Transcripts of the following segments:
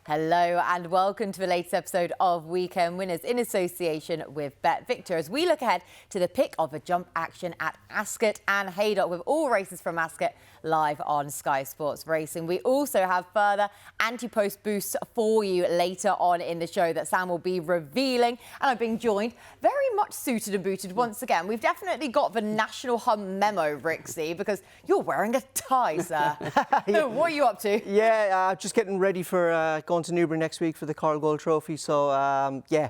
Hello and welcome to the latest episode of Weekend Winners in association with BetVictor as we look ahead to the pick of the jump action at Ascot and Haydock with all races from Ascot live on Sky Sports Racing. We also have further Antipost boosts for you later on in the show that Sam will be revealing, and I'm being joined very much suited and booted once again. We've definitely got the national hum memo, Rixie, because you're wearing a tie, sir. What are you up to? Yeah, just getting ready for going to Newbury next week for the Coral Gold Trophy. So, yeah,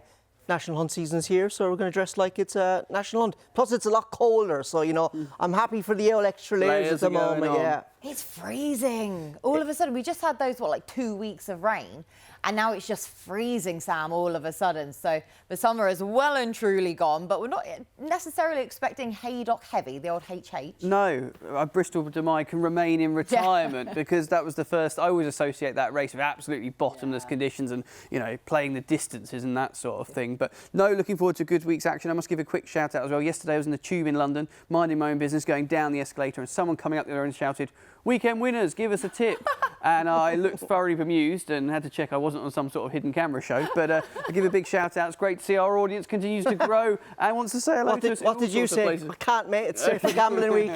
National Hunt season's here, so we're going to dress like it's a National Hunt. Plus, it's a lot colder, so, you know, I'm happy for the old extra layers at the moment, yeah. It's freezing. All of a sudden, we just had those, 2 weeks of rain, and now it's just freezing, Sam, all of a sudden. So the summer is well and truly gone, but we're not necessarily expecting Haydock heavy, the old HH. No, Bristol Demai can remain in retirement because that was the first. I always associate that race with absolutely bottomless conditions and, you know, playing the distances and that sort of thing. But no, looking forward to a good week's action. I must give a quick shout out as well. Yesterday I was in the Tube in London, minding my own business, going down the escalator, and someone coming up there and shouted, "Weekend Winners, give us a tip." And I looked thoroughly bemused and had to check I wasn't on some sort of hidden camera show. But I give a big shout out. It's great to see our audience continues to grow and wants to say hello to us. What did you say? I can't, mate. It's safe for gambling week.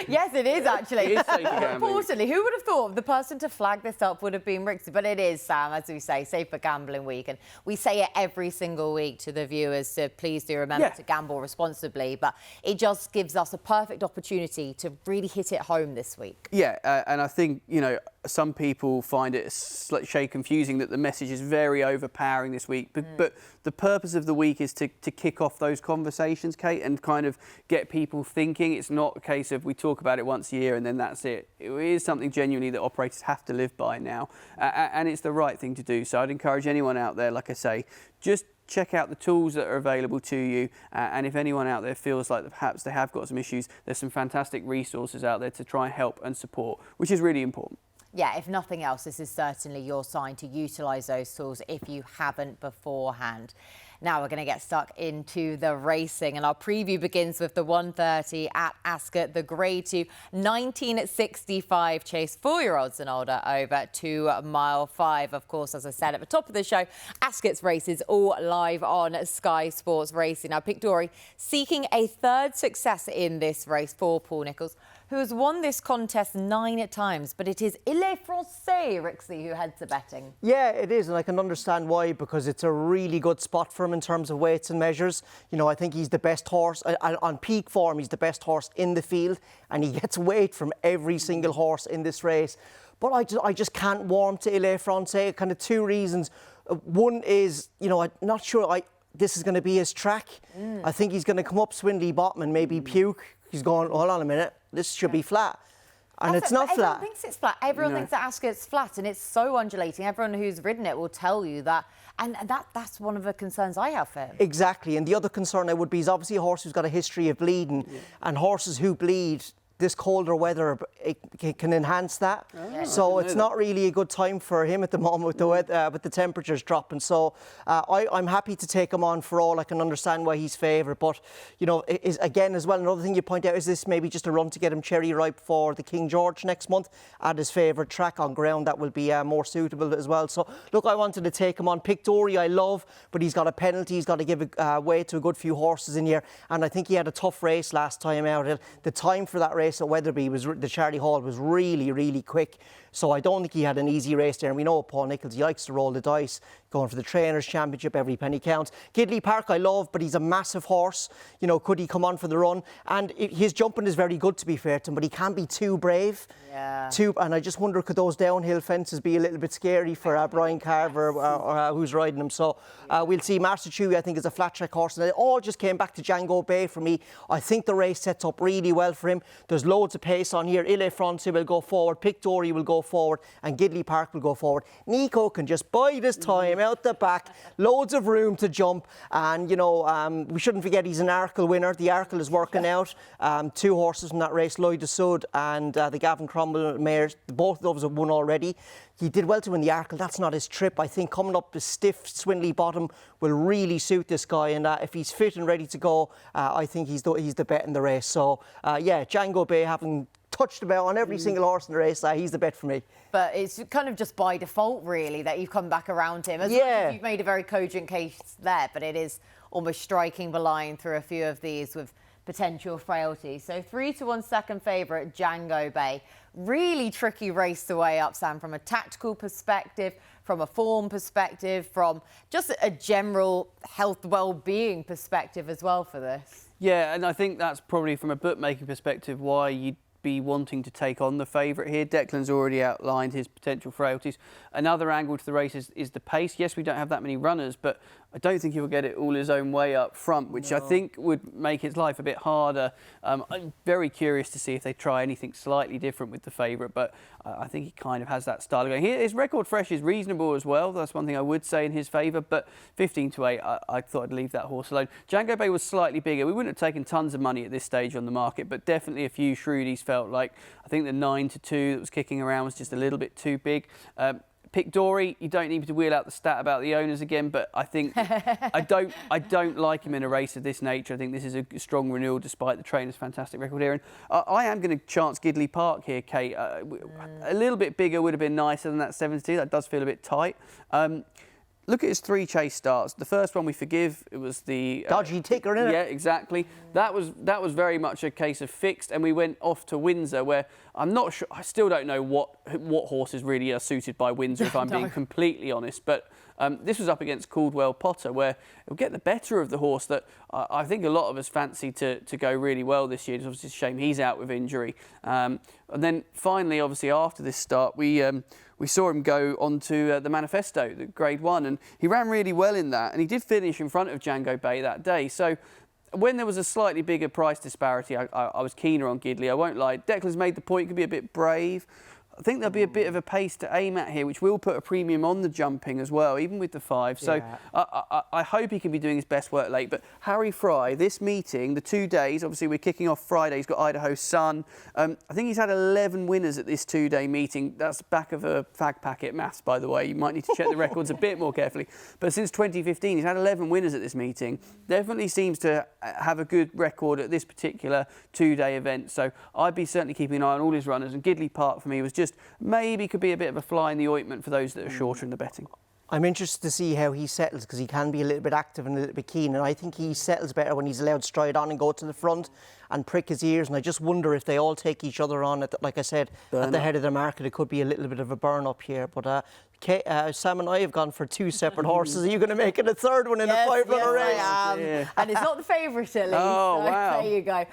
Yes, it is actually. It is safe for gambling. Importantly, who would have thought the person to flag this up would have been Rixie? But it is, Sam, as we say, safe for gambling week. And we say it every single week to the viewers, so please do remember to gamble responsibly. But it just gives us a perfect opportunity to really hit it home this week. Yeah, and I think, you know, some people find it shade confusing that the message is very overpowering this week. But the purpose of the week is to kick off those conversations, Kate, and kind of get people thinking. It's not a case of we talk about it once a year and then that's it. It is something genuinely that operators have to live by now, and it's the right thing to do. So I'd encourage anyone out there, like I say, just check out the tools that are available to you, and if anyone out there feels like perhaps they have got some issues, there's some fantastic resources out there to try and help and support, which is really important. Yeah, if nothing else, this is certainly your sign to utilise those tools if you haven't beforehand. Now we're going to get stuck into the racing, and our preview begins with the 1:30 at Ascot, the Grade 2 1965 chase, 4-year-olds and older over 2 mile 5. Of course, as I said at the top of the show, Ascot's races all live on Sky Sports Racing. Now, Pictori seeking a third success in this race for Paul Nicholls, who has won this contest 9 times, but it is Il Est Francais, Rixie, who heads the betting. Yeah, it is, and I can understand why, because it's a really good spot for him in terms of weights and measures. You know, I think he's the best horse, on peak form, he's the best horse in the field, and he gets weight from every single horse in this race. But I just can't warm to Il Est Francais, kind of 2 reasons. One is, you know, I'm not sure this is going to be his track. I think he's going to come up Swindly Bottom and maybe puke. He's going, hold on a minute, this should be flat. And it's not flat. Everyone thinks it's flat. Everyone thinks that Ascot's flat, and it's so undulating. Everyone who's ridden it will tell you that. And that's one of the concerns I have for him. Exactly. And the other concern I would be is obviously a horse who's got a history of bleeding. And horses who bleed, this colder weather can enhance that. So it's not really a good time for him at the moment with the weather, with the temperatures dropping. So I'm happy to take him on for all. I can understand why he's favourite. But, you know, again as well, another thing you point out is this maybe just a run to get him cherry ripe for the King George next month at his favourite track on ground that will be more suitable as well. So, look, I wanted to take him on. Pictori I love, but he's got a penalty. He's got to give way to a good few horses in here. And I think he had a tough race last time out. The time for that race at Wetherby the Charlie Hall was really, really quick. So I don't think he had an easy race there. And we know Paul Nicholls, he likes to roll the dice, going for the Trainers' Championship, every penny counts. Gidley Park I love, but he's a massive horse. You know, could he come on for the run? And his jumping is very good, to be fair to him, but he can be too brave. Yeah. And I just wonder, could those downhill fences be a little bit scary for Brian Carver, who's riding him? So we'll see. Marsachui, I think, is a flat track horse. And it all just came back to Django Bay for me. I think the race sets up really well for him. There's loads of pace on here. Il Est Francais will go forward. Pictori will go forward. And Gidley Park will go forward. Nico can just bide his time out the back. Loads of room to jump. And, you know, we shouldn't forget he's an Arkle winner. The Arkle is working out. 2 horses from that race, Lloyd de Sud and the Gavin Cromwell mares. Both of those have won already. He did well to win the Arkle. That's not his trip. I think coming up the stiff, swindly bottom will really suit this guy. And if he's fit and ready to go, I think he's the bet in the race. So, yeah, Django Bay having touched about on every single horse in the race. He's the bet for me. But it's kind of just by default, really, that you've come back around him. As much as you've made a very cogent case there, but it is almost striking the line through a few of these with potential frailty. So 3-1 second favourite, Django Bay. Really tricky race to weigh up, Sam, from a tactical perspective, from a form perspective, from just a general health, well-being perspective as well for this. Yeah, and I think that's probably from a bookmaking perspective why you'd be wanting to take on the favourite here. Declan's already outlined his potential frailties. Another angle to the race is the pace. Yes, we don't have that many runners, but I don't think he'll get it all his own way up front, which I think would make his life a bit harder. I'm very curious to see if they try anything slightly different with the favourite, but I think he kind of has that style going. His record fresh is reasonable as well. That's one thing I would say in his favour, but 15-8, I thought I'd leave that horse alone. Django Bay was slightly bigger. We wouldn't have taken tons of money at this stage on the market, but definitely a few shrewdies felt like. I think the 9-2 that was kicking around was just a little bit too big. Pick Dory, you don't need to wheel out the stat about the owners again, but I think I don't like him in a race of this nature. I think this is a strong renewal despite the trainer's fantastic record here. And I am going to chance Gidley Park here, Kate. A little bit bigger would have been nicer than that 70. That does feel a bit tight. Look at his 3 chase starts. The first one we forgive. It was the dodgy ticker, isn't it? Yeah, exactly. That was very much a case of fixed, and we went off to Windsor, where I'm not sure. I still don't know what horses really are suited by Windsor, if I'm being completely honest. But this was up against Caldwell Potter, where it'll get the better of the horse that I think a lot of us fancy to go really well this year. It's obviously a shame he's out with injury. And then finally, obviously after this start, we saw him go onto the Manifesto, the Grade 1, and he ran really well in that, and he did finish in front of Django Bay that day. So when there was a slightly bigger price disparity, I was keener on Gidley, I won't lie. Declan's made the point, he could be a bit brave. I think there'll be a bit of a pace to aim at here, which will put a premium on the jumping as well, even with the 5. So I hope he can be doing his best work late. But Harry Fry, this meeting, the 2 days, obviously we're kicking off Friday, he's got Idaho Sun. I think he's had 11 winners at this 2-day meeting. That's back of a fag packet maths, by the way. You might need to check the records a bit more carefully. But since 2015, he's had 11 winners at this meeting. Definitely seems to have a good record at this particular 2-day event. So I'd be certainly keeping an eye on all his runners. And Gidley Park, for me, was just maybe could be a bit of a fly in the ointment for those that are shorter in the betting. I'm interested to see how he settles, because he can be a little bit active and a little bit keen, and I think he settles better when he's allowed to stride on and go to the front and prick his ears, and I just wonder if they all take each other on, like I said, at the head of the market. It could be a little bit of a burn-up here, but Sam and I have gone for 2 separate horses. Are you going to make it a third one in a 5-runner race? I am. Yeah. And it's not the favourite, at least. Oh, so wow. There you go.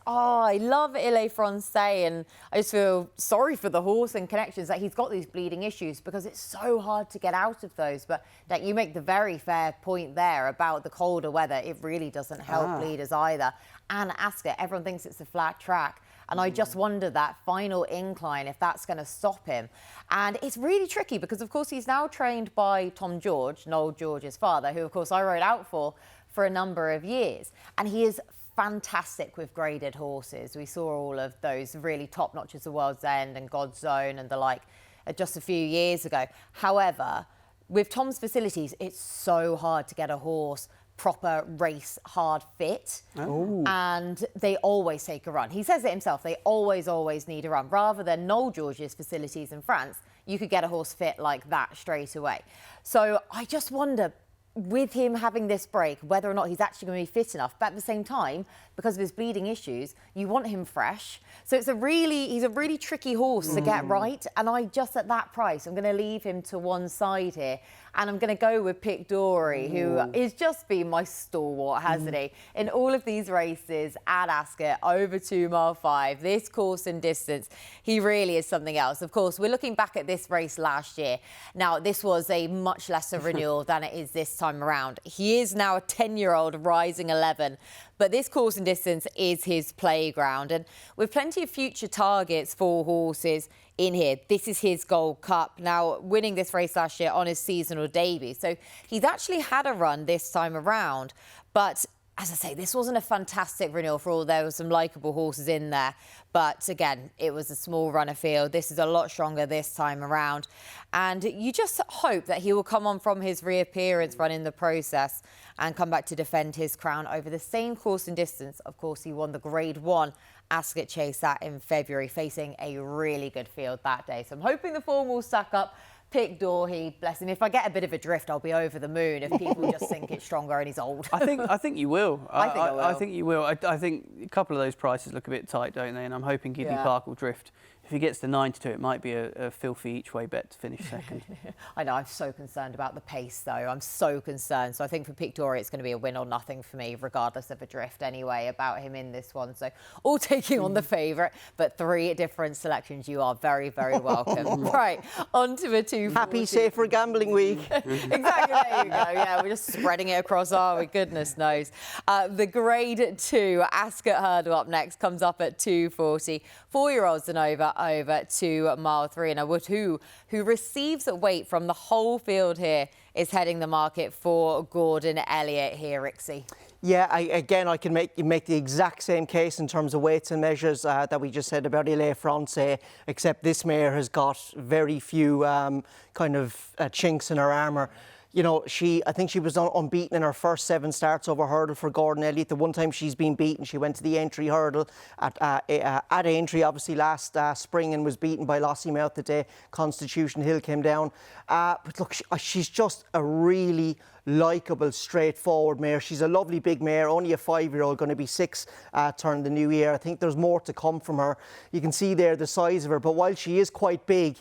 I love Il Est Francais, and I just feel sorry for the horse and connections that he's got these bleeding issues, because it's so hard to get out of those. But that you make the very fair point there about the colder weather. It really doesn't help bleeders either. And Ascot, everyone thinks it's a flat track. And I just wonder that final incline, if that's going to stop him. And it's really tricky because, of course, he's now trained by Tom George, Noel George's father, who, of course, I rode out for a number of years. And he is fantastic with graded horses. We saw all of those really top notches of World's End and God's Zone and the like just a few years ago. However, with Tom's facilities, it's so hard to get a horse proper race hard fit. And they always take a run. He says it himself, they always need a run. Rather than Noel George's facilities in France, you could get a horse fit like that straight away. So I just wonder, with him having this break, whether or not he's actually going to be fit enough. But at the same time, because of his bleeding issues, you want him fresh. So he's a really tricky horse to get right. And at that price, I'm going to leave him to one side here. And I'm going to go with Pick Dory, who has just been my stalwart, hasn't he? In all of these races at Ascot, over 2 mile 5, this course and distance, he really is something else. Of course, we're looking back at this race last year. Now, this was a much lesser renewal than it is this time around. He is now a 10-year-old rising 11, but this course and distance is his playground. And with plenty of future targets for horses in here, this is his Gold Cup. Now, winning this race last year on his seasonal debut. So he's actually had a run this time around. But as I say, this wasn't a fantastic renewal for all. There were some likeable horses in there. But again, it was a small runner field. This is a lot stronger this time around. And you just hope that he will come on from his reappearance run in the process and come back to defend his crown over the same course and distance. Of course, he won the Grade 1 Ascot Chase that in February, facing a really good field that day. So I'm hoping the form will stack up. Pick Dorhe, bless him. If I get a bit of a drift, I'll be over the moon if people just think it's stronger and he's old. I think you will. I think you will. I think a couple of those prices look a bit tight, don't they? And I'm hoping Gidley Park will drift. If he gets to 92, it might be a filthy each-way bet to finish second. I know, I'm so concerned about the pace, though. I'm so concerned. So I think for Pick Dorhe, it's going to be a win or nothing for me, regardless of a drift anyway, about him in this one. So all taking on the favourite, but 3 different selections. You are very, very welcome. Right, on to a 240. Happy, safer gambling week. Exactly, there you go. Yeah, we're just spreading it across, are we? Goodness knows. The Grade 2 Ascot Hurdle up next comes up at 240. 4-year-olds and over to mile 3. And Woohoo, who receives a weight from the whole field here, is heading the market for Gordon Elliott here, Rixie. Yeah, I can make the exact same case in terms of weights and measures that we just said about Il Est Francais, except this mare has got very few chinks in her armour. You know, I think she was unbeaten in her first 7 starts over hurdle for Gordon Elliott. The one time she's been beaten, she went to the entry hurdle at Aintree, obviously last spring, and was beaten by Lossiemouth the day Constitution Hill came down. But look, she's just a really likeable, straightforward mare. She's a lovely big mare, only a 5-year-old, going to be 6 turn the new year. I think there's more to come from her. You can see there the size of her, but while she is quite big,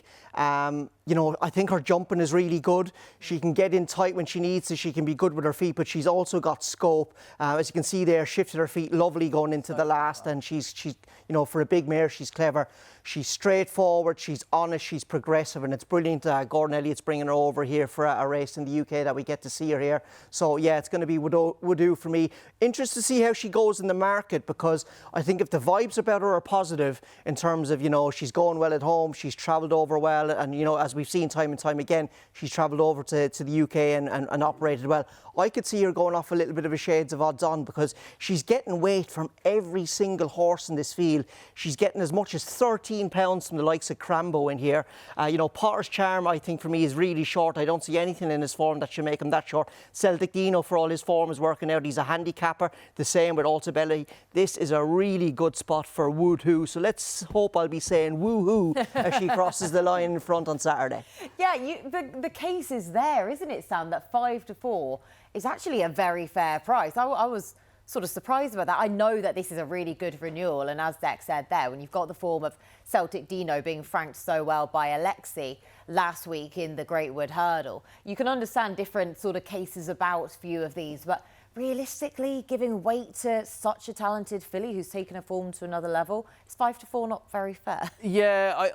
you know, I think her jumping is really good. She can get in tight when she needs to. She can be good with her feet, but she's also got scope. As you can see there, shifted her feet lovely going into the last, and she's you know, for a big mare, she's clever. She's straightforward, she's honest, she's progressive, and it's brilliant. Gordon Elliott's bringing her over here for a race in the UK that we get to see her here. So yeah, it's going to be would do for me. Interested to see how she goes in the market, because I think if the vibes about her are positive in terms of, you know, she's going well at home, she's travelled over well, and you know, as we've seen time and time again, she's travelled over to the UK and operated well. I could see her going off a little bit of a shades of odds on, because she's getting weight from every single horse in this field. She's getting as much as 13 pounds from the likes of Crambo in here. You know, Potter's Charm, I think, for me, is really short. I don't see anything in his form that should make him that short. Celtic Dino, for all his form, is working out. He's a handicapper. The same with Altabelli. This is a really good spot for Woohoo. So let's hope I'll be saying woohoo as she crosses the line in front on Saturday. Yeah, the case is there, isn't it, Sam, that 5 to 4 is actually a very fair price. I was sort of surprised about that. I know that this is a really good renewal, and as Deck said there, when you've got the form of Celtic Dino being franked so well by Alexi last week in the Great Wood Hurdle, you can understand different sort of cases about few of these, but realistically, giving weight to such a talented filly who's taken her form to another level, is 5 to 4 not very fair? Yeah,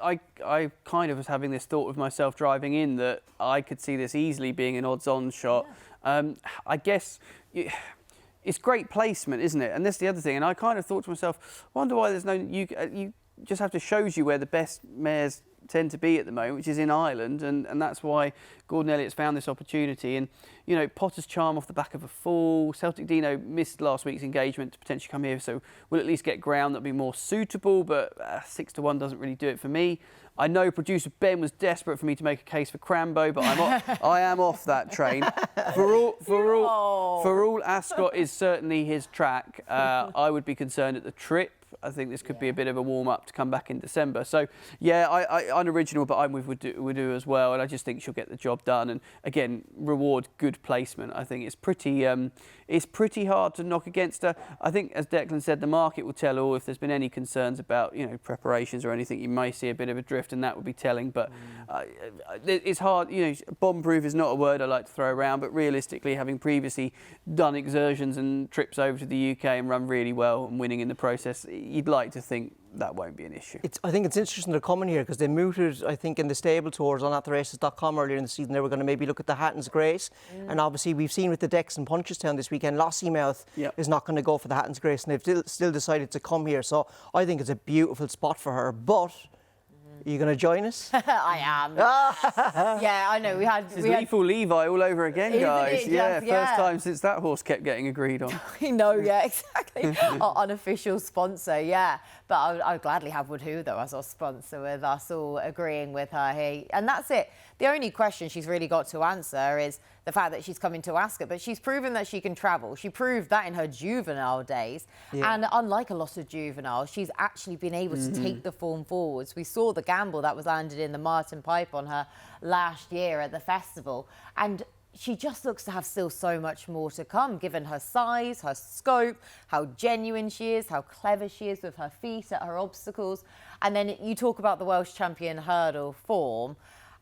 I kind of was having this thought with myself driving in that I could see this easily being an odds-on shot. Yeah. I guess it's great placement, isn't it? And that's the other thing. And I kind of thought to myself, wonder why there's no... You just have to shows you where the best mares tend to be at the moment, which is in Ireland, and that's why Gordon Elliott's found this opportunity. And, you know, Potter's Charm off the back of a fall. Celtic Dino missed last week's engagement to potentially come here, so we'll at least get ground that'll be more suitable, but 6 to 1 doesn't really do it for me. I know producer Ben was desperate for me to make a case for Crambo, but I am off that train. For all Ascot is certainly his track, I would be concerned at the trip. I think this could be a bit of a warm-up to come back in December. So, yeah, I unoriginal, but I'm with Would-do as well, and I just think she'll get the job done. And, again, reward good placement. I think it's pretty hard to knock against her. I think, as Declan said, the market will tell all. If there's been any concerns about, you know, preparations or anything, you may see a bit of a drift, and that would be telling. But it's hard. You know, bomb-proof is not a word I like to throw around, but realistically, having previously done exertions and trips over to the UK and run really well and winning in the process, you'd like to think that won't be an issue. I think it's interesting they're coming here because they mooted, I think, in the stable tours on attheraces.com earlier in the season. They were going to maybe look at the Hatton's Grace. And obviously we've seen with the Decks in Punchestown this weekend, Lossiemouth is not going to go for the Hatton's Grace, and they've still decided to come here. So I think it's a beautiful spot for her. But Are you going to join us? I am. Yeah, I know. It's Lethal Levi all over again, Isn't guys. it Yeah, just- first time since that horse kept getting agreed on. I know, yeah, exactly. Our unofficial sponsor, yeah. But I'd gladly have Woodhoo, though, as our sponsor, with us all agreeing with her here. And that's it. The only question she's really got to answer is the fact that she's coming to Ascot. But she's proven that she can travel. She proved that in her juvenile days. Yeah. And unlike a lot of juveniles, she's actually been able to take the form forwards. We saw the gamble that was landed in the Martin Pipe on her last year at the festival. And she just looks to have still so much more to come, given her size, her scope, how genuine she is, how clever she is with her feet at her obstacles. And then you talk about the Welsh champion hurdle form,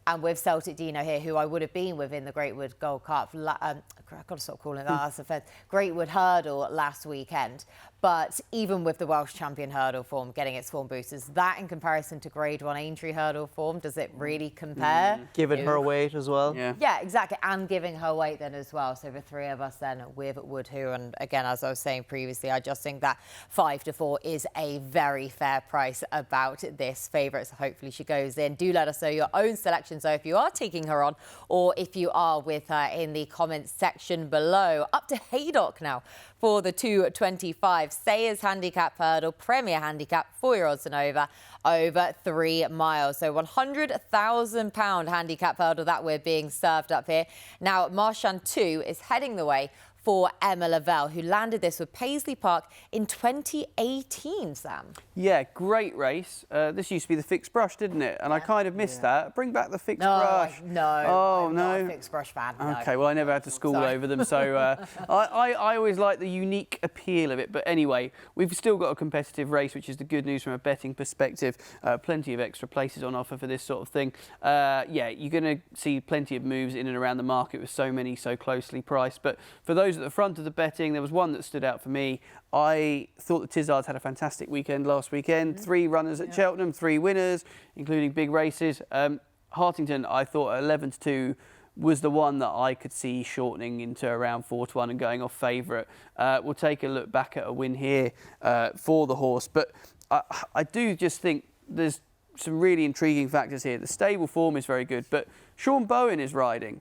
and with Celtic Dino here, who I would have been with in the Greatwood Gold Cup. I've got to stop calling it that. That's offense. Greatwood Hurdle last weekend. But even with the Welsh champion hurdle form getting its form boost, is that in comparison to Grade 1 Aintree hurdle form? Does it really compare? Giving her weight as well. Yeah, exactly. And giving her weight then as well. So the three of us then with Woodhoo. And again, as I was saying previously, I just think that 5-4 is a very fair price about this favourite. So hopefully she goes in. Do let us know your own selection. So if you are taking her on or if you are with her in the comments section below. Up to Haydock now for the 225. Sayers Handicap Hurdle, Premier Handicap, 4-year odds and over 3 miles. So £100,000 handicap hurdle that we're being served up here. Now, Marchand 2 is heading the way for Emma Lavelle, who landed this with Paisley Park in 2018, Sam. Yeah, great race. This used to be the fixed brush, didn't it? And I kind of missed that. Bring back the fixed brush. I'm not a fixed brush fan. Okay, well, I never had to school over them, so I always like the unique appeal of it. But anyway, we've still got a competitive race, which is the good news from a betting perspective. Plenty of extra places on offer for this sort of thing. Yeah, you're going to see plenty of moves in and around the market with so many so closely priced. But for those at the front of the betting, there was one that stood out for me. I thought the Tizzards had a fantastic weekend last weekend. 3 runners at Cheltenham, 3 winners, including big races. Hartington, I thought at 11-2 was the one that I could see shortening into around 4-1 and going off favourite. We'll take a look back at a win here for the horse. But I do just think there's some really intriguing factors here. The stable form is very good, but Sean Bowen is riding.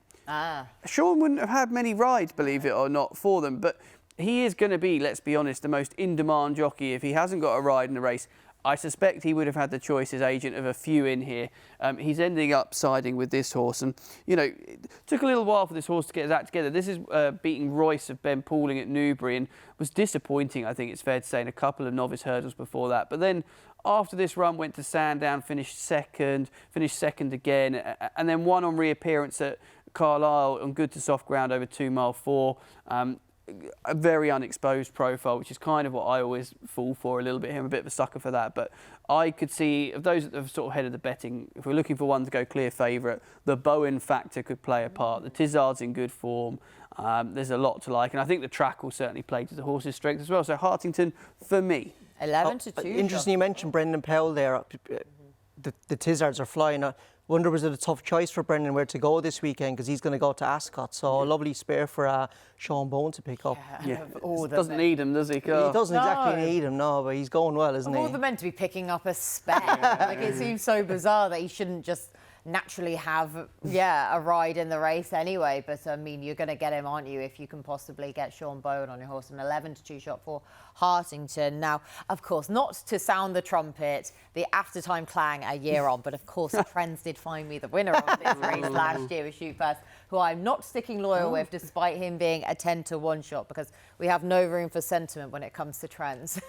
Sean wouldn't have had many rides, believe it or not, for them, but he is going to be, let's be honest, the most in-demand jockey if he hasn't got a ride in the race. I suspect he would have had the choice as agent of a few in here. He's ending up siding with this horse. And, you know, it took a little while for this horse to get his act together. This is beating Royce of Ben Pauling at Newbury and was disappointing, I think it's fair to say, in a couple of novice hurdles before that. But then after this run, went to Sandown, finished second again, and then won on reappearance at Carlisle on good to soft ground over 2 mile 4. A very unexposed profile, which is kind of what I always fall for a little bit here. I'm a bit of a sucker for that. But I could see, of those that have sort of head of the betting, if we're looking for one to go clear favourite, the Bowen factor could play a part. The Tizzard's in good form. There's a lot to like. And I think the track will certainly play to the horse's strength as well. So Hartington, for me. 11-2. Interesting you mentioned Brendan Powell there. The Tizzards are flying. Wonder was it a tough choice for Brendan where to go this weekend because he's going to go to Ascot. So a lovely spare for Sean Bowen to pick up. Yeah, doesn't need him, does he? He doesn't exactly need him, no, but he's going well, isn't he? All the meant to be picking up a spare. Like it seems so bizarre that he shouldn't just naturally have, a ride in the race anyway. But I mean, you're going to get him, aren't you, if you can possibly get Sean Bowen on your horse. An 11-2 shot for Hartington. Now, of course, not to sound the trumpet, the after-time clang a year on, but of course, Trends did find me the winner of this race last year with Shoot First, who I'm not sticking loyal with, despite him being a 10-1 shot, because we have no room for sentiment when it comes to Trends.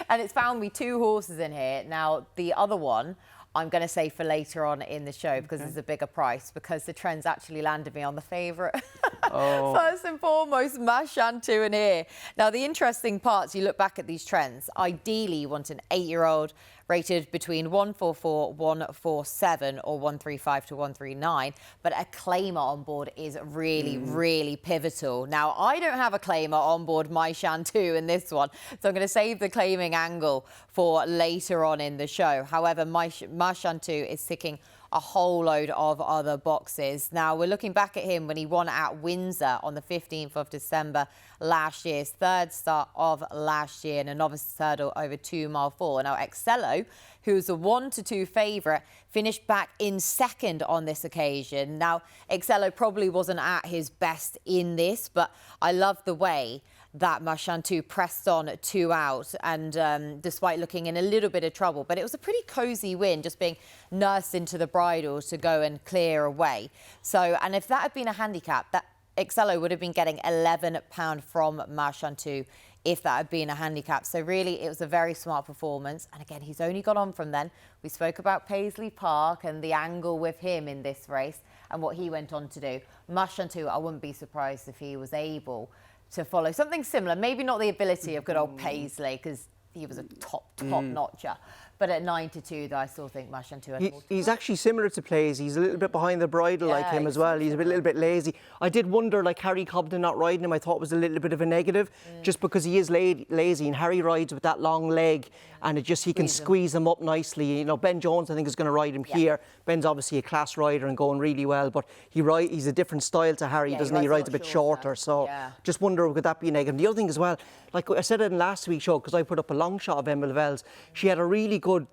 And it's found me 2 horses in here. Now, the other one, I'm going to say for later on in the show because it's a bigger price, because the Trends actually landed me on the favourite. First and foremost, Marchand 2 in here. Now, the interesting parts, you look back at these Trends, ideally you want an 8-year-old rated between 144, 147 or 135 to 139. But a claimer on board is really, really pivotal. Now, I don't have a claimer on board Marchand 2 in this one, so I'm going to save the claiming angle for later on in the show. However, Marchand 2 is sticking a whole load of other boxes. Now, we're looking back at him when he won at Windsor on the 15th of December last year, his third start of last year in a novice hurdle over 2 mile 4. Now, Excello, who's a 1-2 favourite, finished back in second on this occasion. Now, Excello probably wasn't at his best in this, but I love the way that Marchantou pressed on 2 out and despite looking in a little bit of trouble. But it was a pretty cosy win, just being nursed into the bridle to go and clear away. So, and if that had been a handicap, that Excello would have been getting £11 from Marchantou if that had been a handicap. So really, it was a very smart performance. And again, he's only got on from then. We spoke about Paisley Park and the angle with him in this race and what he went on to do. Marchantou, I wouldn't be surprised if he was able to follow something similar. Maybe not the ability of good old Paisley, because he was a top notcher. But at 9-2, though, I still think Marchantou. He's actually similar to Plays. He's a little bit behind the bridle like him as well. He's a little bit lazy. I did wonder, like Harry Cobden not riding him, I thought was a little bit of a negative, just because he is lazy, and Harry rides with that long leg, and he can squeeze him up nicely. You know, Ben Jones, I think, is going to ride him here. Ben's obviously a class rider and going really well, but he's a different style to Harry, doesn't he? He rides a bit shorter, so just wonder, could that be a negative? The other thing as well, like I said it in last week's show, because I put up a long shot of Emma Lavelles, she had a really good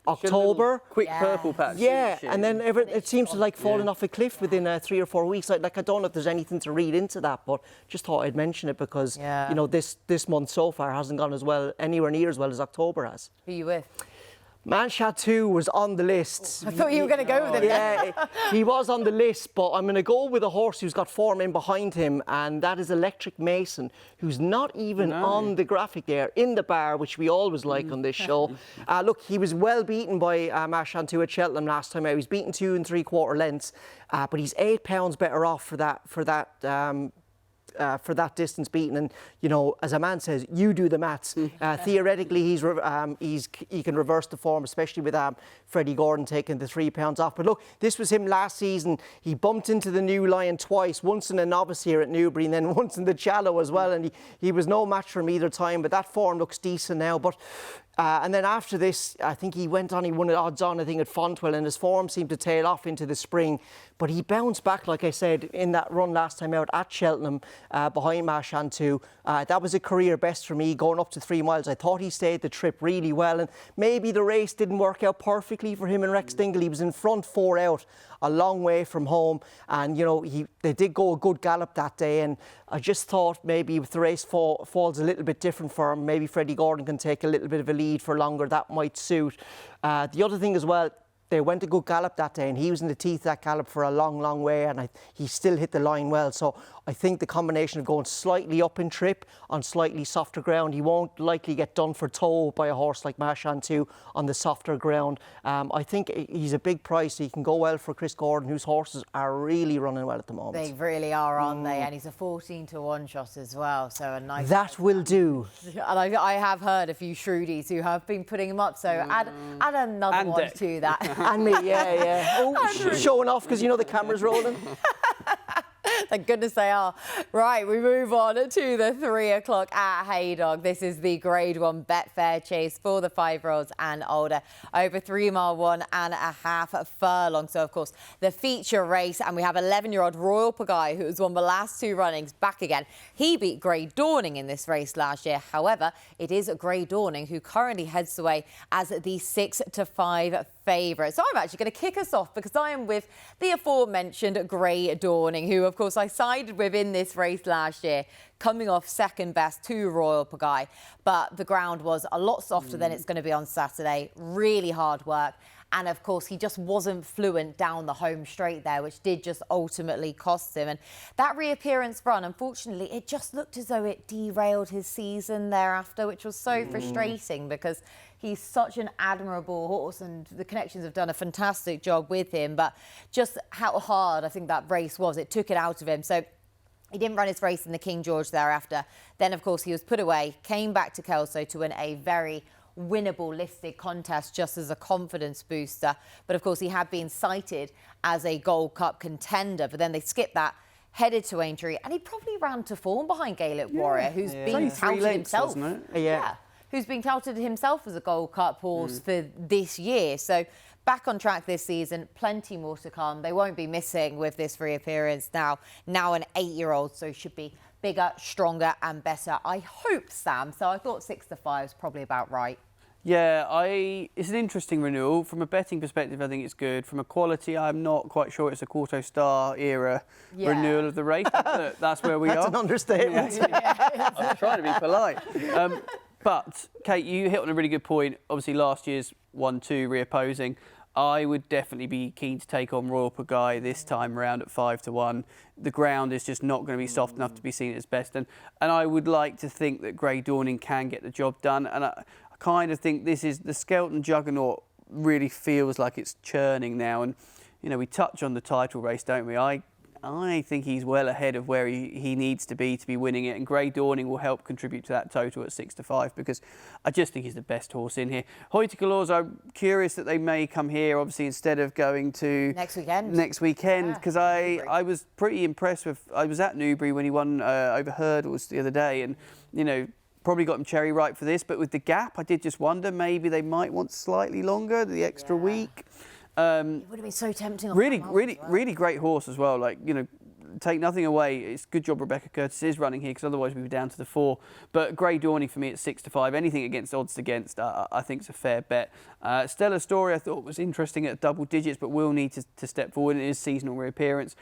October. Quick purple patch. Yeah, and then it seems to like falling off a cliff within 3 or 4 weeks. Like I don't know if there's anything to read into that, but just thought I'd mention it because you know this month so far hasn't gone as well, anywhere near as well as October has. Who are you with? Marchantou was on the list. I thought you were going to go with him. Yeah, he was on the list, but I'm going to go with a horse who's got form in behind him, and that is Electric Mason, who's not even on the graphic there, in the bar, which we always like on this show. Look, he was well beaten by Marchantou at Cheltenham last time out. He was beaten 2 3/4 lengths, but he's £8 better off for that distance beaten. And you know, as a man says, you do the maths. Theoretically, he can reverse the form, especially with Freddie Gordon taking the £3 off. But look, this was him last season. He bumped into the new lion twice, once in a novice here at Newbury and then once in the Challow as well, and he was no match for him either time, but that form looks decent now. But and then after this, I think he went on, he won at odds on, I think, at Fontwell, and his form seemed to tail off into the spring. But he bounced back, like I said, in that run last time out at Cheltenham behind Marchantou. That was a career best for me, going up to 3 miles. I thought he stayed the trip really well, and maybe the race didn't work out perfectly for him and Rex Dingle. He was in front 4 out, a long way from home, and you know they did go a good gallop that day, and I just thought maybe if the race falls a little bit different for him, maybe Freddie Gordon can take a little bit of a lead for longer. That might suit. The other thing as well, they went a good gallop that day, and he was in the teeth of that gallop for a long way, and he still hit the line well. So I think the combination of going slightly up in trip on slightly softer ground, he won't likely get done for toe by a horse like Marchantou on the softer ground. I think he's a big price. He can go well for Chris Gordon, whose horses are really running well at the moment. They really are, aren't they? And he's a 14-1 shot as well, so a nice... That will do. And I have heard a few shrewdies who have been putting him up, so add another one to that. And me, yeah. Oh, showing off because you know the camera's rolling. Thank goodness they are. Right, we move on to the 3 o'clock at Haydock. This is the Grade 1 Betfair Chase for the 5-year-olds and older. Over 3 mile 1.5 furlong. So, of course, the feature race. And we have 11-year-old Royal Pagaille, who has won the last 2 runnings, back again. He beat Grey Dawning in this race last year. However, it is Grey Dawning who currently heads away as the 6-5 favourite. So I'm actually going to kick us off because I am with the aforementioned Grey Dawning, who, of course, I sided with in this race last year, coming off second best to Royal Pagaille. But the ground was a lot softer than it's going to be on Saturday. Really hard work. And, of course, he just wasn't fluent down the home straight there, which did just ultimately cost him. And that reappearance run, unfortunately, it just looked as though it derailed his season thereafter, which was so frustrating because he's such an admirable horse and the connections have done a fantastic job with him. But just how hard I think that race was, it took it out of him. So he didn't run his race in the King George thereafter. Then, of course, he was put away, came back to Kelso to win a very winnable listed contest just as a confidence booster. But of course, he had been cited as a Gold Cup contender, but then they skipped that, headed to Aintree, and he probably ran to form behind Gaelic Warrior, who's been touted himself. Yeah. Who's been touted himself as a Gold Cup horse for this year. So back on track this season, plenty more to come. They won't be missing with this reappearance now an 8-year-old, so should be bigger, stronger and better. I hope, Sam. So I thought 6 to 5 is probably about right. Yeah, it's an interesting renewal. From a betting perspective, I think it's good. From a quality, I'm not quite sure it's a Quarto Star era renewal of the race. But that's where we are. That's an understatement. Yeah. I was trying to be polite. But, Kate, you hit on a really good point. Obviously, last year's 1-2 reopposing. I would definitely be keen to take on Royal Pagaille this time around at 5 to 1. The ground is just not going to be soft enough to be seen at its best. And I would like to think that Grey Dawning can get the job done. And I kind of think this is the Skelton juggernaut really feels like it's churning now. And, you know, we touch on the title race, don't we? I think he's well ahead of where he needs to be winning it, and Grey Dawning will help contribute to that total at 6 to 5 because I just think he's the best horse in here. Hoyte-Calors, I'm curious that they may come here, obviously, instead of going to next weekend, because I was pretty impressed with. I was at Newbury when he won over Hurdles the other day, and you know. Probably got him cherry ripe for this, but with the gap, I did just wonder maybe they might want slightly longer, the extra week. It would have been so tempting. Really great horse as well. Like, you know, take nothing away. It's a good job Rebecca Curtis is running here because otherwise we'd be down to the 4. But Grey Dawning for me at 6 to 5. Anything against odds against, I think it's a fair bet. Stella Story I thought was interesting at double digits, but will need to step forward. It is seasonal reappearance,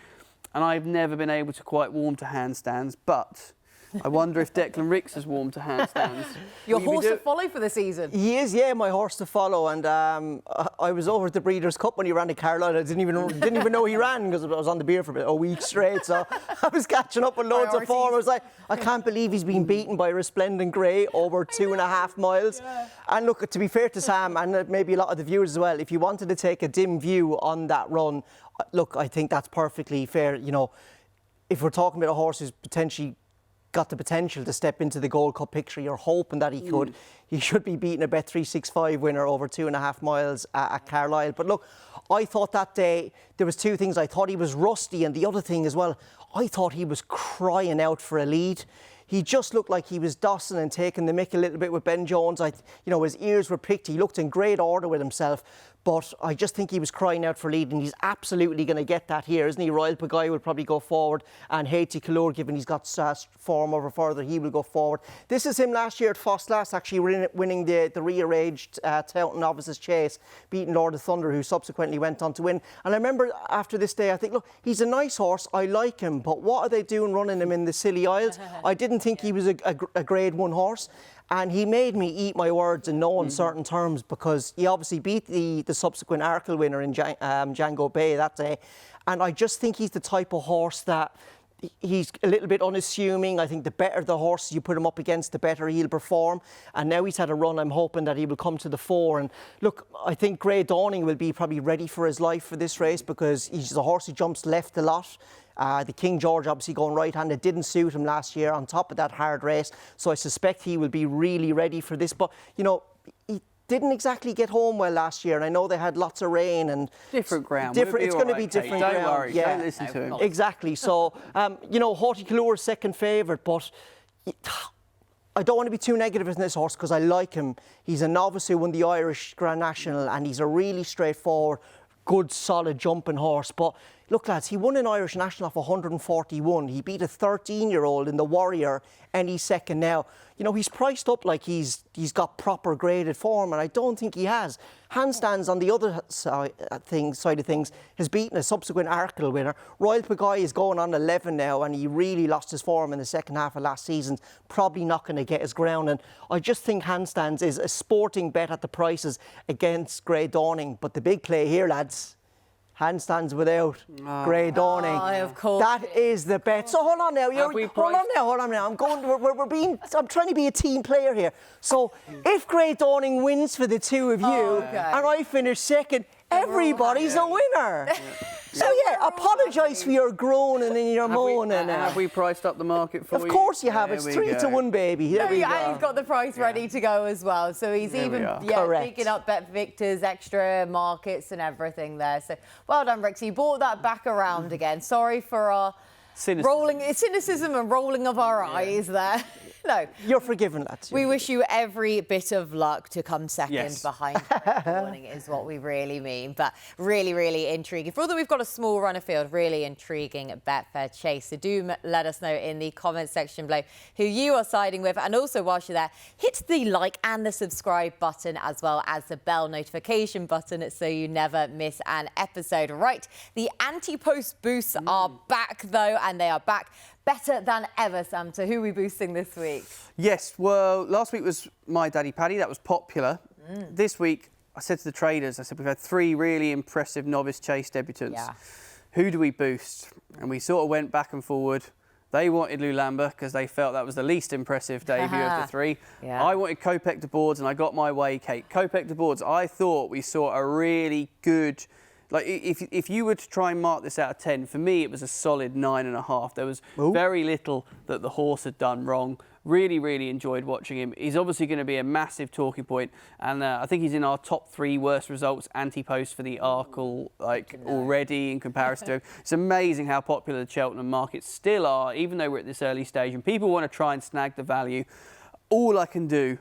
and I've never been able to quite warm to handstands, but. I wonder if Declan Rix has warmed to handstands. Your horse to follow for the season? He is, yeah, my horse to follow. And I was over at the Breeders' Cup when he ran to Carlisle. I didn't even know he ran because I was on the beer for a week straight. So I was catching up with loads of form. I was like, I can't believe he's been beaten by Resplendent Grey over 2.5 miles. Yeah. And look, to be fair to Sam and maybe a lot of the viewers as well, if you wanted to take a dim view on that run, look, I think that's perfectly fair. You know, if we're talking about a horse who's potentially got the potential to step into the Gold Cup picture, you're hoping that he could. He should be beating a Bet365 winner over 2.5 miles at Carlisle. But look, I thought that day there was 2 things. I thought he was rusty, and the other thing as well, I thought he was crying out for a lead. He just looked like he was dossing and taking the mick a little bit with Ben Jones. You know, his ears were pricked. He looked in great order with himself. But I just think he was crying out for lead, and he's absolutely going to get that here, isn't he? Royal Pagaille will probably go forward, and Hoyte-Calors, given he's got form over further, he will go forward. This is him last year at Fosslas, actually winning the rearranged Cheltenham Novices Chase, beating Lord of Thunder, who subsequently went on to win. And I remember after this day, I think, look, he's a nice horse. I like him, but what are they doing running him in the Scilly Isles? I didn't think he was a Grade 1 horse. And he made me eat my words in no uncertain terms because he obviously beat the subsequent Arkle winner in Django Bay that day. And I just think he's the type of horse that he's a little bit unassuming. I think the better the horse you put him up against, the better he'll perform. And now he's had a run, I'm hoping that he will come to the 4. And look, I think Grey Dawning will be probably ready for his life for this race because he's a horse who jumps left a lot. The King George obviously going right-handed didn't suit him last year on top of that hard race. So I suspect he will be really ready for this. But, you know, he didn't exactly get home well last year. And I know they had lots of rain and... Different ground. It's going to be different ground. Don't worry. Yeah. Don't listen to him. Exactly. So, you know, Hoyte-Calors second favourite, but... I don't want to be too negative in this horse because I like him. He's a novice who won the Irish Grand National and he's a really straightforward, good, solid jumping horse. But look, lads, he won an Irish National off 141. He beat a 13-year-old in the Warrior any second now. You know, he's priced up like he's got proper graded form, and I don't think he has. Handstands on the other side of things has beaten a subsequent Arkle winner. Royal Pagaille is going on 11 now, and he really lost his form in the second half of last season. Probably not going to get his ground, and I just think Handstands is a sporting bet at the prices against Grey Dawning. But the big play here, lads, Handstands without Grey Dawning. Oh, of course. That is the bet. So hold on now. Hold on now. I'm trying to be a team player here. So if Grey Dawning wins for the two of you and I finish second, everybody's a winner. So yeah, apologise for your groaning and your moaning. Have we priced up the market for you? Of course you have. It's 3 to 1, baby. There we go. And he's got the price ready to go as well. So he's picking up BetVictor's extra markets and everything there. So well done, Rix. You brought that back around again. Sorry for our cynicism and rolling of our eyes there. No. You're forgiven, lads. We wish you every bit of luck to come second Yes. behind Morning is what we really mean. But really, really intriguing. For all that we've got a small run afield, really intriguing Betfair Chase. So do let us know in the comments section below who you are siding with. And also, whilst you're there, hit the like and the subscribe button as well as the bell notification button so you never miss an episode. Right, the Antipost boosts are back though, and they are back better than ever, Sam. So who are we boosting this week? Yes, well, last week was My Daddy Paddy. That was popular. This week, I said to the traders, I said, we've had 3 really impressive novice chase debutants. Yeah. Who do we boost? And we sort of went back and forward. They wanted Lulamba because they felt that was the least impressive debut of the 3. Yeah. I wanted Kopek Des Bordes, and I got my way, Kate. Kopek Des Bordes, I thought we saw a really good... Like, if you were to try and mark this out of 10, for me, it was a solid 9.5. There was very little that the horse had done wrong. Really, really enjoyed watching him. He's obviously going to be a massive talking point, and I think he's in our top 3 worst results Antipost for the Arkle, already in comparison to him. It's amazing how popular the Cheltenham markets still are, even though we're at this early stage, and people want to try and snag the value. All I can do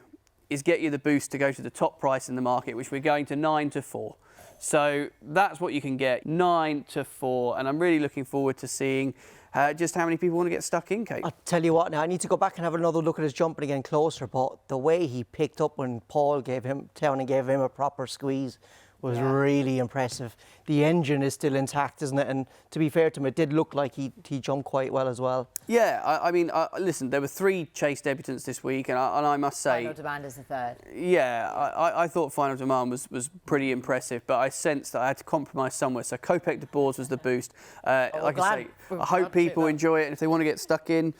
is get you the boost to go to the top price in the market, which we're going to 9 to 4. So that's what you can get, 9 to 4, and I'm really looking forward to seeing just how many people want to get stuck in, Kate. I'll tell you what, now I need to go back and have another look at his jumping again closer, but the way he picked up when Paul gave him a proper squeeze was really impressive. The engine is still intact, isn't it? And to be fair to him, it did look like he jumped quite well as well. Yeah, I mean, listen, there were 3 chase debutants this week, and I must say... Final Demand is the 3rd. Yeah, I thought Final Demand was pretty impressive, but I sensed that I had to compromise somewhere. So Kopek Des Bordes was the boost. Like I say, I hope people enjoy it, and if they want to get stuck in,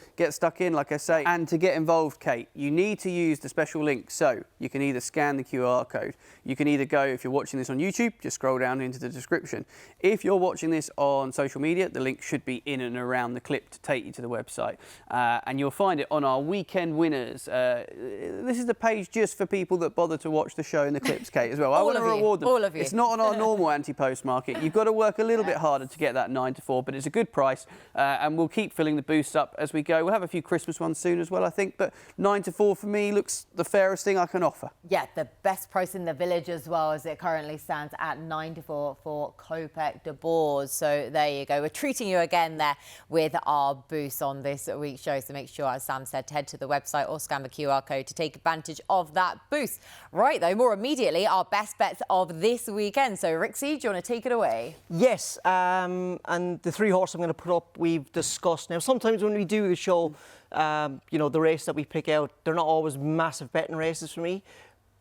like I say. And to get involved, Kate, you need to use the special link. So you can either scan the QR code, you can either go, if you're watching this on YouTube, just scroll down into the description. If you're watching this on social media, the link should be in and around the clip to take you to the website. And you'll find it on our weekend winners. This is the page just for people that bother to watch the show and the clips, Kate, as well. I want to reward them. All of you. It's not on our normal Antipost market. You've got to work a little bit harder to get that 9 to 4, but it's a good price. And we'll keep filling the boosts up as we go. We'll have a few Christmas ones soon as well, I think. But 9 to 4 for me looks the fairest thing I can offer. Yeah, the best price in the village as well, as it currently stands at 9 to 4 for Kopek Des Bordes. So there you go. We're treating you again there with our boost on this week's show. So make sure, as Sam said, head to the website or scan the QR code to take advantage of that boost. Right, though, more immediately, our best bets of this weekend. So, Rixie, do you want to take it away? Yes, and the 3 horses I'm going to put up, we've discussed. Now, sometimes when we do the show, you know, the race that we pick out, they're not always massive betting races for me.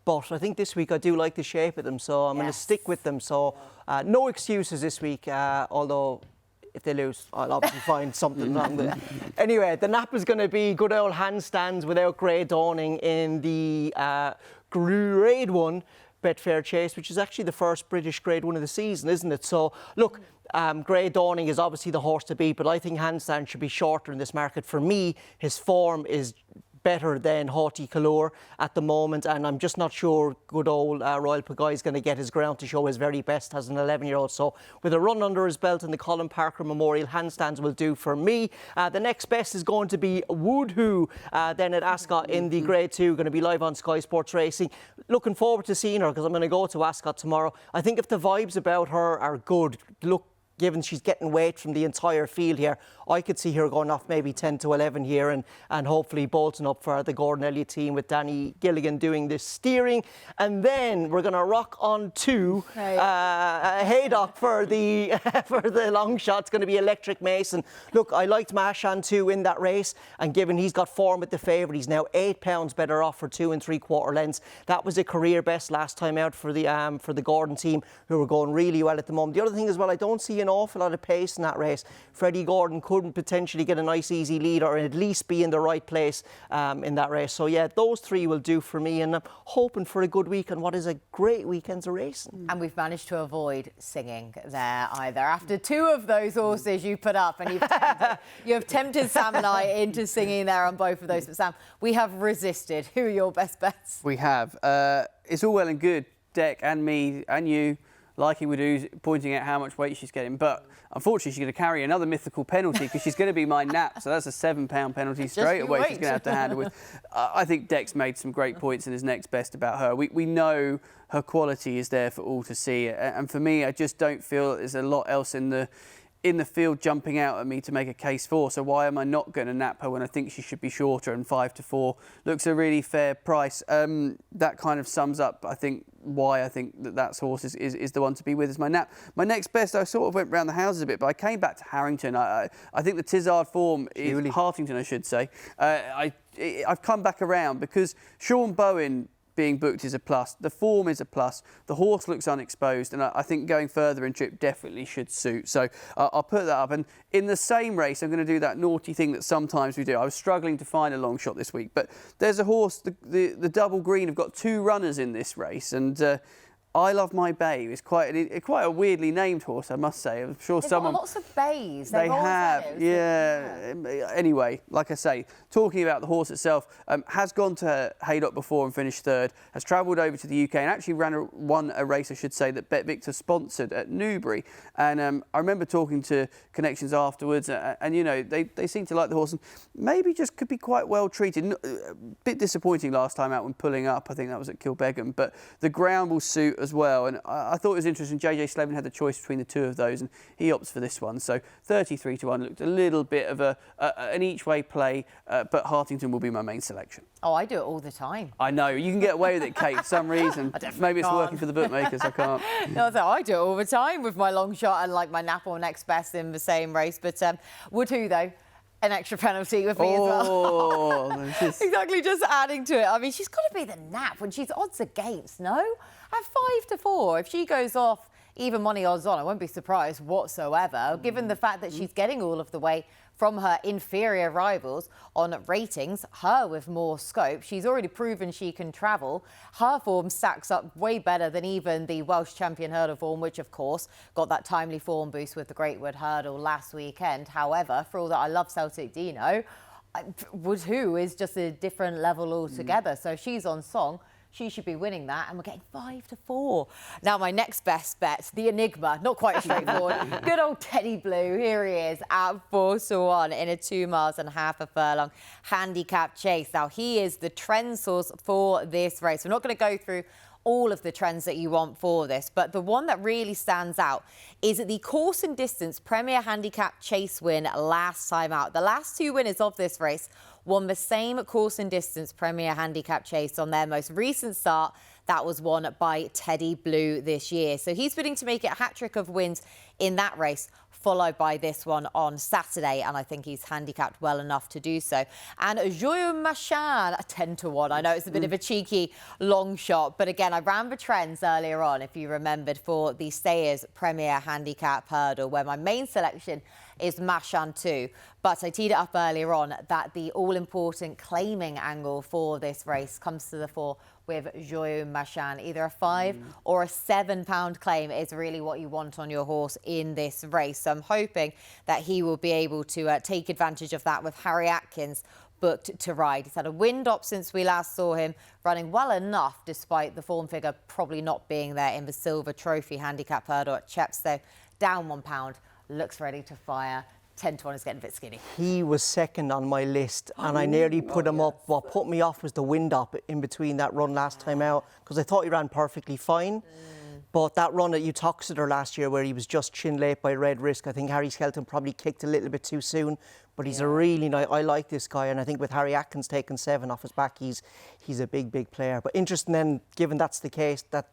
But I think this week I do like the shape of them, so I'm going to stick with them. So no excuses this week, although if they lose, I'll obviously find something wrong with it. Anyway, the nap is going to be good old handstands without grey dawning in the Grade 1 Betfair Chase, which is actually the first British Grade 1 of the season, isn't it? So, look, Grey Dawning is obviously the horse to beat, but I think Handstand should be shorter in this market. For me, his form is better than Haughty Colour at the moment, and I'm just not sure good old Royal Pagaille is going to get his ground to show his very best as an 11-year-old. So with a run under his belt in the Colin Parker Memorial, Handstands will do for me. The next best is going to be Woodhoo, then at Ascot in the Grade 2, going to be live on Sky Sports Racing. Looking forward to seeing her because I'm going to go to Ascot tomorrow. I think if the vibes about her are good, look, given she's getting weight from the entire field here, I could see her going off maybe 10 to 11 here and hopefully bolting up for the Gordon Elliott team with Danny Gilligan doing the steering. And then we're going to rock on to Haydock for the for the long shot. It's going to be Electric Mason. Look, I liked Mashan too in that race, and given he's got form with the favourite, he's now £8 better off for 2 3/4 lengths. That was a career best last time out for the Gordon team, who were going really well at the moment. The other thing as well, I don't see an awful lot of pace in that race. Freddie Gordon couldn't potentially get a nice easy lead or at least be in the right place in that race. So yeah, those 3 will do for me, and I'm hoping for a good week and what is a great weekend of racing. And we've managed to avoid singing there either. After 2 of those horses you put up, and you've tempted Sam and I into singing there on both of those. But Sam, we have resisted. Who are your best bets? We have. It's all well and good, Dec and me and you, like he would do, pointing out how much weight she's getting. But unfortunately, she's going to carry another mythical penalty because she's going to be my nap. So that's a £7 penalty straight away she's going to have to handle with. I think Dex made some great points in his next best about her. We know her quality is there for all to see. And for me, I just don't feel there's a lot else in the field jumping out at me to make a case for. So why am I not going to nap her when I think she should be shorter? And 5-4 looks a really fair price. That kind of sums up, I think, why I think that horse is the one to be with as my nap. My next best, I sort of went round the houses a bit, but I came back to Harrington. I think the Tizard form is Hartington, I should say. I've come back around because Sean Bowen being booked is a plus. The form is a plus. The horse looks unexposed, and I think going further in trip definitely should suit. So I'll put that up. And in the same race, I'm going to do that naughty thing that sometimes we do. I was struggling to find a long shot this week, but there's a horse, the Double Green have got 2 runners in this race, and I Love My Bay is quite a weirdly named horse, I must say. I'm sure They've someone... got lots of bays. They have, yeah. Anyway, like I say, talking about the horse itself, has gone to Haydock before and finished 3rd, has travelled over to the UK and actually won a race, I should say, that BetVictor sponsored at Newbury. And I remember talking to connections afterwards, and you know, they seem to like the horse and maybe just could be quite well treated. A bit disappointing last time out when pulling up. I think that was at Kilbeggan, but the ground will suit as well. And I thought it was interesting. JJ Slevin had the choice between the 2 of those, and he opts for this one. So 33-1 looked a little bit of an each-way play, but Hartington will be my main selection. Oh, I do it all the time. I know. You can get away with it, Kate, for some reason. Maybe it's working for the bookmakers. I can't. No, I do it all the time with my long shot and like my nap or next best in the same race. But would who, though? An extra penalty with me as well. Exactly, just adding to it. I mean, she's got to be the nap when she's odds against, no? At 5-4, if she goes off even money odds on, I won't be surprised whatsoever, given the fact that she's getting all of the way from her inferior rivals on ratings, her with more scope. She's already proven she can travel. Her form stacks up way better than even the Welsh champion hurdle form, which of course got that timely form boost with the Greatwood Hurdle last weekend. However, for all that I love Celtic Dino, Wood Who is just a different level altogether. So if she's on song, she should be winning that, and we're getting 5-4. Now, my next best bet, the Enigma, not quite straightforward. Good old Teddy Blue, here he is at 4-1 in a 2.5 miles furlong handicap chase. Now, he is the trend source for this race. We're not going to go through all of the trends that you want for this, but the one that really stands out is the course and distance Premier Handicap Chase win last time out. The last 2 winners of this race won the same course and distance Premier Handicap Chase on their most recent start. That was won by Teddy Blue this year. So he's bidding to make it a hat-trick of wins in that race, followed by this one on Saturday, and I think he's handicapped well enough to do so. And Joyeux Machin, 10-1. I know it's a bit of a cheeky long shot, but again, I ran the trends earlier on, if you remembered, for the Stayers Premier Handicap Hurdle, where my main selection is Machin 2. But I teed it up earlier on that the all-important claiming angle for this race comes to the fore with Joyeux Machin. Either a £5 or a £7 claim is really what you want on your horse in this race. So I'm hoping that he will be able to take advantage of that with Harry Atkins booked to ride. He's had a wind up since we last saw him, running well enough despite the form figure probably not being there in the Silver Trophy Handicap Hurdle at Chepstow. Down £1, looks ready to fire. 10-1 is getting a bit skinny. He was second on my list, and I nearly put him up. What put me off was the wind up in between that run last time out, because I thought he ran perfectly fine. But that run at Uttoxeter last year, where he was just chin late by Red Risk, I think Harry Skelton probably kicked a little bit too soon. But he's a really nice. I like this guy, and I think with Harry Atkins taking 7 off his back, he's a big player. But interesting then, given that's the case, that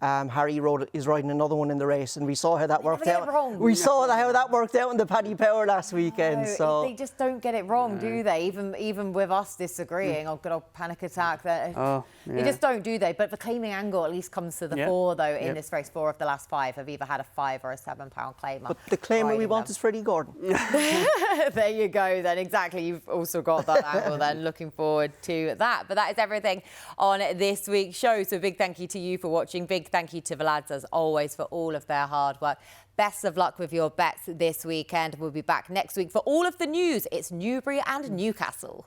Harry is riding another one in the race, and we saw how that worked out. We saw how that worked out in the Paddy Power last weekend. So they just don't get it wrong, do they? Even with us disagreeing, good old panic attack. They just don't, do they? But the claiming angle at least comes to the fore, though, in this race. 4 of the last 5 have either had a £5 or a £7 claimer. But the claimer we want is Freddie Gordon. There you go, then. Exactly. You've also got that angle, then. Looking forward to that. But that is everything on this week's show. So big thank you to you for watching. Big thank you to the lads, as always, for all of their hard work. Best of luck with your bets this weekend. We'll be back next week for all of the news. It's Newbury and Newcastle.